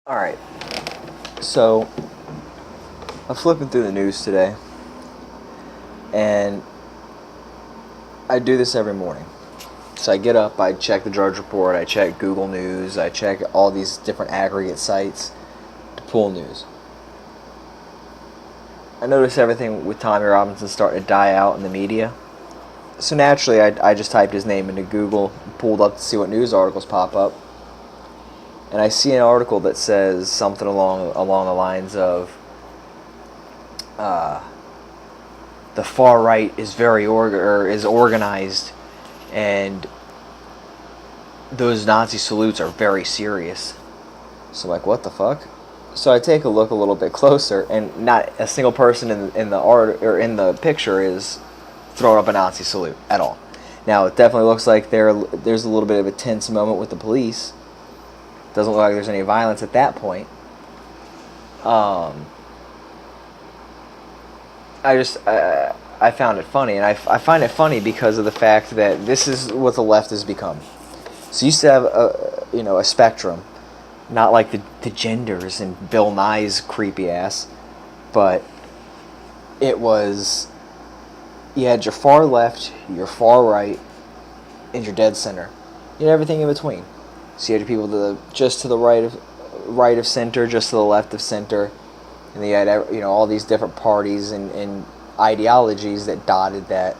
Alright, so I'm flipping through the news today, and I do this every morning. So I get up, I check the Drudge Report, I check Google News, I check all these different aggregate sites to pull news. I notice everything with Tommy Robinson starting to die out in the media. So naturally, I just typed his name into Google, pulled up to see what news articles pop up. And I see an article that says something along the lines of the far right is is organized, and those Nazi salutes are very serious. So I'm like, what the fuck? So I take a look a little bit closer, and not a single person in the art or in the picture is throwing up a Nazi salute at all. Now it definitely looks like there's a little bit of a tense moment with the police. Doesn't look like there's any violence at that point. I found it funny, and I find it funny because of the fact that this is what the left has become. So you used to have a spectrum, not like the genders and Bill Nye's creepy ass, but it was, you had your far left, your far right, and your dead center. You had everything in between. So you had people just to the right of center, just to the left of center, and then you had all these different parties and ideologies that dotted that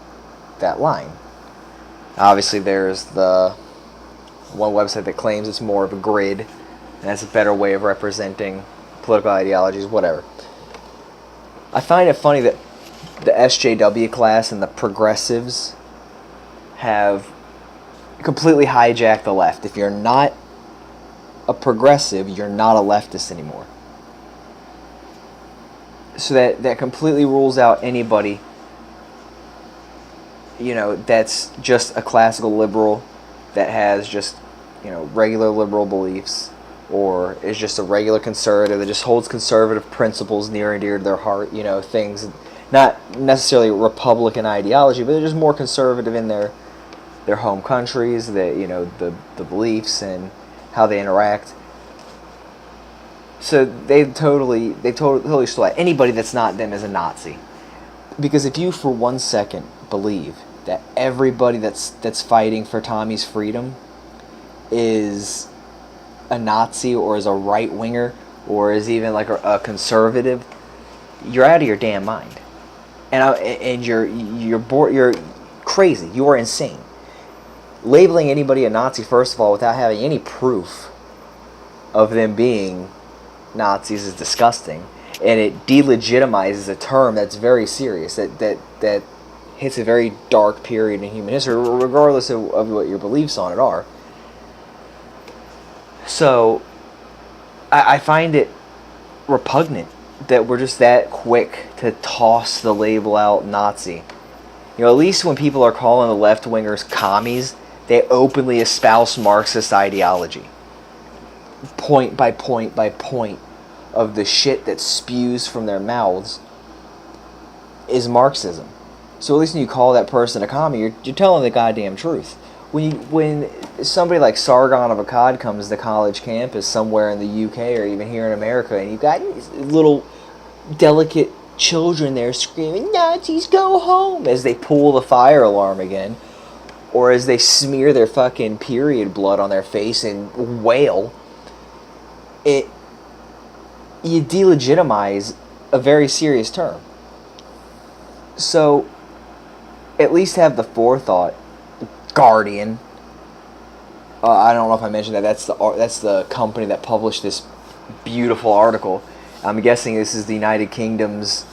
line. Obviously, there's the one website that claims it's more of a grid, and that's a better way of representing political ideologies, whatever. I find it funny that the SJW class and the progressives have completely hijacked the left. If you're not a progressive, you're not a leftist anymore. So that completely rules out anybody, that's just a classical liberal that has just, regular liberal beliefs, or is just a regular conservative that just holds conservative principles near and dear to their heart, things, not necessarily Republican ideology, but they're just more conservative in their home countries, the beliefs and how they interact. So they totally still anybody that's not them is a Nazi. Because if you for 1 second believe that everybody that's fighting for Tommy's freedom is a Nazi, or is a right winger, or is even like a conservative, you're out of your damn mind. And you're bored, you're crazy, you are insane. Labeling anybody a Nazi, first of all, without having any proof of them being Nazis is disgusting, and it delegitimizes a term that's very serious, that hits a very dark period in human history, regardless of what your beliefs on it are. So I find it repugnant that we're just that quick to toss the label out Nazi. At least when people are calling the left-wingers commies, they openly espouse Marxist ideology. Point by point by point of the shit that spews from their mouths is Marxism. So at least when you call that person a commie, you're telling the goddamn truth. When somebody like Sargon of Akkad comes to college campus somewhere in the UK or even here in America, and you've got little delicate children there screaming, "Nazis, go home," as they pull the fire alarm again, or as they smear their fucking period blood on their face and wail, you delegitimize a very serious term. So at least have the forethought. Guardian, I don't know if I mentioned that. That's the company that published this beautiful article. I'm guessing this is the United Kingdom's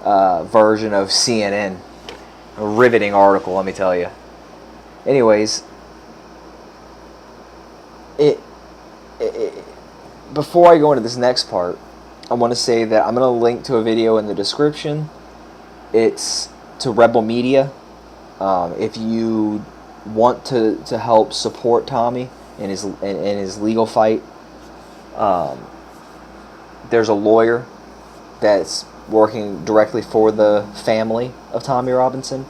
version of CNN. A riveting article, let me tell you. Anyways, before I go into this next part, I want to say that I'm going to link to a video in the description. It's to Rebel Media. If you want to help support Tommy in his legal fight, there's a lawyer that's working directly for the family of Tommy Robinson.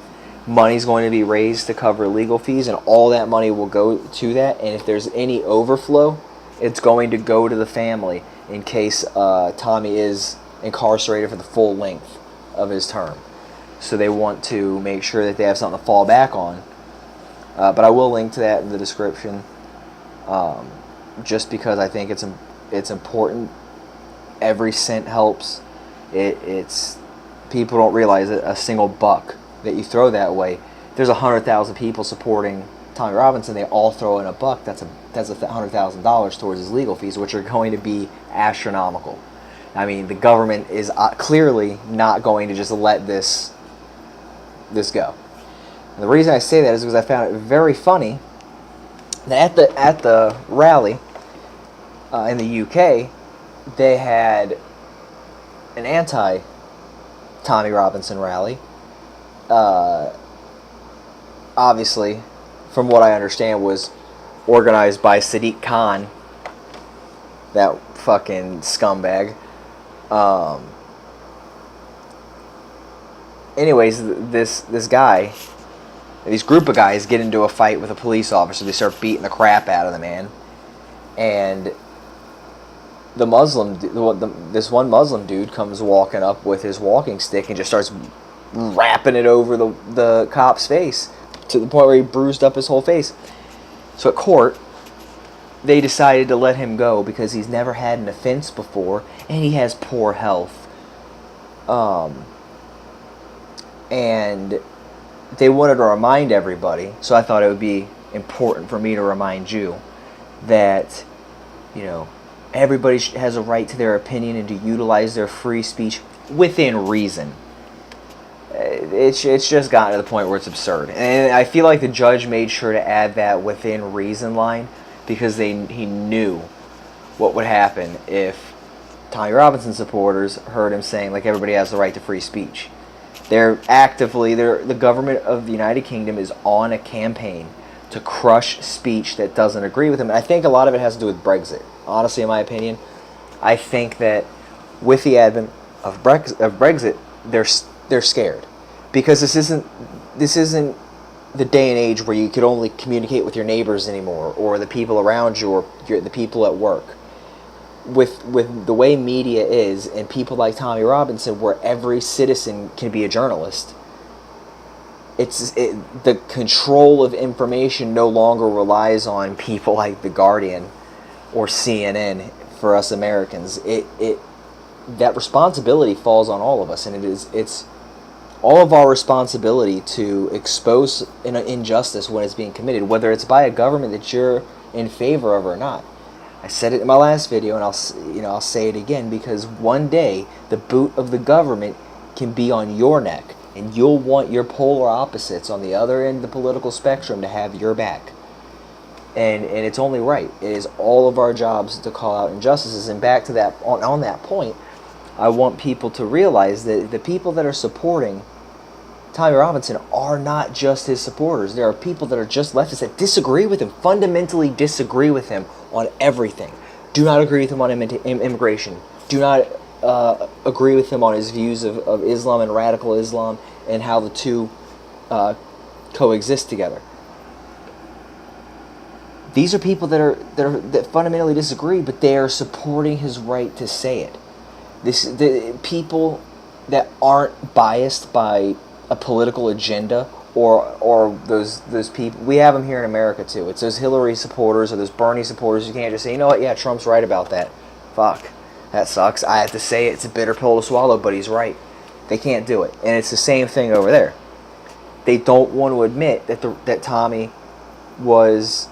Money's going to be raised to cover legal fees, and all that money will go to that. And if there's any overflow, It's going to go to the family in case Tommy is incarcerated for the full length of his term. So they want to make sure that they have something to fall back on. But I will link to that in the description, just because I think it's important. Every cent helps. It's people don't realize that a single buck that you throw that way, there's 100,000 people supporting Tommy Robinson. They all throw in a buck. That's $100,000 towards his legal fees, which are going to be astronomical. I mean, the government is clearly not going to just let this go. And the reason I say that is because I found it very funny that at the rally in the UK, they had an anti-Tommy Robinson rally. Obviously, from what I understand, was organized by Sadiq Khan, that fucking scumbag. Anyways, this guy, these group of guys get into a fight with a police officer. They start beating the crap out of the man, and this one Muslim dude comes walking up with his walking stick and just starts rapping it over the cop's face to the point where he bruised up his whole face. So at court, they decided to let him go because he's never had an offense before and he has poor health. And they wanted to remind everybody, so I thought it would be important for me to remind you that, everybody has a right to their opinion and to utilize their free speech within reason. It's just gotten to the point where it's absurd. And I feel like the judge made sure to add that within reason line because he knew what would happen if Tommy Robinson supporters heard him saying, like, everybody has the right to free speech. The government of the United Kingdom is on a campaign to crush speech that doesn't agree with him. And I think a lot of it has to do with Brexit. Honestly, in my opinion, I think that with the advent of Brexit, they're scared because this isn't the day and age where you could only communicate with your neighbors anymore, or the people around you, or the people at work. With the way media is, and people like Tommy Robinson, where every citizen can be a journalist, the control of information no longer relies on people like The Guardian or CNN for us Americans. That responsibility falls on all of us, and it's all of our responsibility to expose an injustice when it's being committed, whether it's by a government that you're in favor of or not. I said it in my last video, and I'll say it again, because one day the boot of the government can be on your neck, and you'll want your polar opposites on the other end of the political spectrum to have your back. And it's only right. It is all of our jobs to call out injustices. And back to that, on that point, I want people to realize that the people that are supporting Tommy Robinson are not just his supporters. There are people that are just leftists that disagree with him, fundamentally disagree with him on everything. Do not agree with him on immigration. Do not agree with him on his views of Islam and radical Islam and how the two coexist together. These are people that fundamentally disagree, but they are supporting his right to say it. The people that aren't biased by a political agenda or those people, we have them here in America too. It's those Hillary supporters or those Bernie supporters. You can't just say, you know what, yeah, Trump's right about that. Fuck, that sucks. I have to say it. It's a bitter pill to swallow, but he's right. They can't do it, and it's the same thing over there. They don't want to admit that Tommy was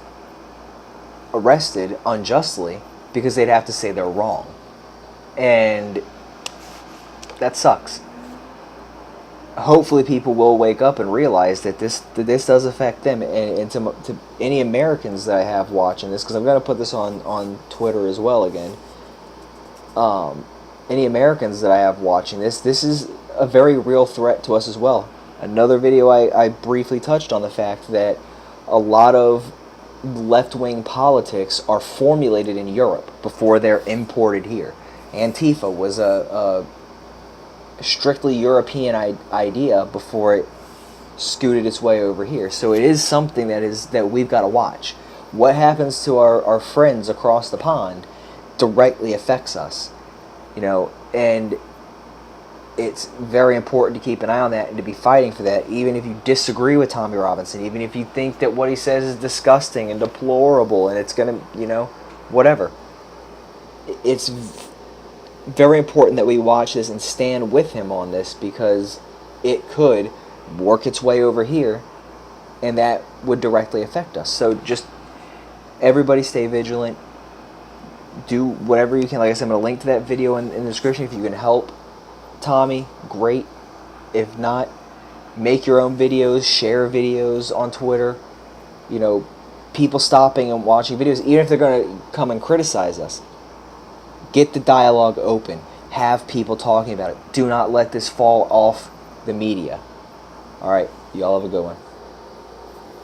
arrested unjustly because they'd have to say they're wrong, and that sucks. Hopefully people will wake up and realize that this does affect them, and to any Americans that I have watching this, because I'm going to put this on Twitter as well again. Any Americans that I have watching this is a very real threat to us as well. Another video I briefly touched on the fact that a lot of left-wing politics are formulated in Europe before they're imported here. Antifa was a strictly European idea before it scooted its way over here. So it is something that we've got to watch. what happens to our friends across the pond directly affects us, and it's very important to keep an eye on that and to be fighting for that, even if you disagree with Tommy Robinson, even if you think that what he says is disgusting and deplorable and it's going to, whatever. It's very important that we watch this and stand with him on this, because it could work its way over here and that would directly affect us. So just everybody stay vigilant. Do whatever you can. Like I said, I'm going to link to that video in the description. If you can help Tommy, great. If not, make your own videos, share videos on Twitter. People stopping and watching videos, even if they're going to come and criticize us. Get the dialogue open. Have people talking about it. Do not let this fall off the media. All right, y'all have a good one.